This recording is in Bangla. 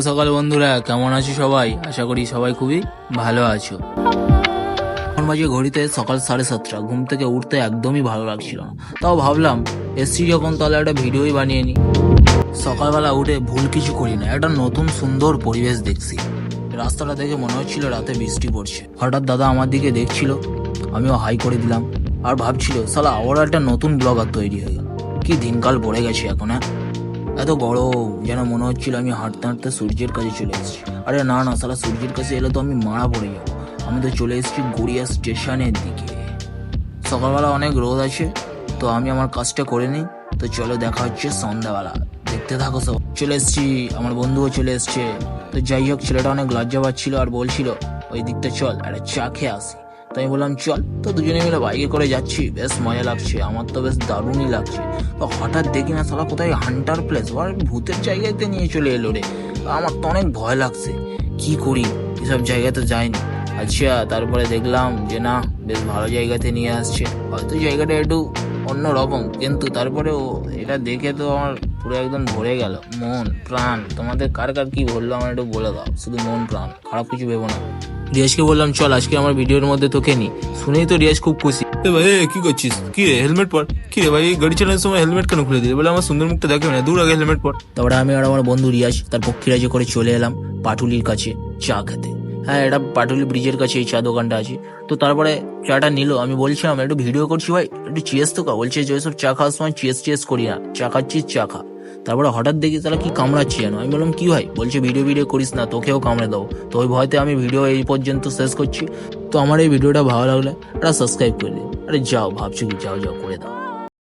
সকাল বন্ধুরা, কেমন আছো সবাই? আশা করি সবাই খুবই ভালো আছো। এখন বাজে ঘড়িতে সকাল 7:30। ঘুম থেকে উঠতে একদমই ভালো লাগছিল না, তাও ভাবলাম এসছি যখন তাহলে একটা ভিডিওই বানিয়ে নি। সকালবেলা উঠে ভুল কিছু করি না, একটা নতুন সুন্দর পরিবেশ দেখছি। রাস্তাটা দেখে মনে হচ্ছিল রাতে বৃষ্টি পড়ছে। হঠাৎ দাদা আমার দিকে দেখছিল, আমিও হাই করে দিলাম আর ভাবছিল সালা আবার একটা নতুন ব্লগার তৈরি হয়ে গেল। কি দিনকাল পড়ে গেছে এখন। এত গরম যেন মনে হচ্ছিল আমি হাঁটতে হাঁটতে সূর্যের কাছে চলে এসেছি। আরে না না, সালা সূর্যের কাছে এলে তো আমি মারা পড়ে যাবো। আমি তো চলে এসেছি গড়িয়া স্টেশনের দিকে। সকালবেলা অনেক রোদ আছে, তো আমি আমার কাজটা করে নিই। তো চলো দেখা হচ্ছে সন্ধ্যাবেলা, দেখতে থাকো সব। চলে এসেছি, আমার বন্ধুও চলে এসছে। তো যাই হোক, ছেলেটা অনেক লজ্জা পাচ্ছিল আর বলছিল ওই দিকটা চল একটা চা খেয়ে আসি। তো আমি বললাম চল। তো দুজনে মিলে বাইকে করে যাচ্ছি, বেশ মজা লাগছে, আমার তো বেশ দারুণই লাগছে। তো হঠাৎ দেখি না সালা কোথায় হান্টার প্লেস বা ভূতের জায়গাতে নিয়ে চলে এলো রে। আমার তো অনেক ভয় লাগছে, কি করি, এসব জায়গাতে যাইনি। আচ্ছা, তারপরে দেখলাম যে না, বেশ ভালো জায়গাতে নিয়ে আসছে। হয়তো জায়গাটা একটু অন্যরকম, কিন্তু তারপরেও এটা দেখে তো আমার পুরো একদম ভরে গেল মন প্রাণ। তোমাদের কার কার কি বললো আমার একটু বলে দাও, শুধু মন প্রাণ, খারাপ কিছু ভেবো না। রিয়াজকে বললাম চল আজকে আমার ভিডিওর মধ্যে তোকে নি। শুনেই তো রিয়াজ খুব খুশি। ভাই কি করছিস? কি রে, হেলমেট পর। কি রে ভাই, গাড়ি চালানোর সময় হেলমেট কেন খুলে দিলে? বলে আমার সুন্দর মুখটা দেখে না, দূর আগে হেলমেট পর। তারপরে আমি আর আমার বন্ধু রিয়াজ তার পক্ষীরাজে করে চলে এলাম পাটুলির কাছে চা খেতে। হ্যাঁ, এটা পাটুলি ব্রিজের কাছে এই চা দোকানটা আছে। তো তারপরে চাটা নিল, আমি বলছিলাম একটু ভিডিও করছি ভাই, একটু চিয়েস তো কা। বলছে যে ওইসব চা খাওয়ার সময় চিয়েস করি না, চা খাচ্ছিস চা খা। তারপরে হঠাৎ দেখি তারা কি কামড়াচ্ছি যেন। আমি বললাম কি ভাই? বলছে ভিডিও করিস না, তোকেও কামড়ে দেবো। তো ওই ভয়তে আমি ভিডিও এই পর্যন্ত শেষ করছি। তো আমার এই ভিডিওটা ভালো লাগলে একটা সাবস্ক্রাইব করে দিন। আরে যাও, ভাবছো কি, যাও যাও করে দাও।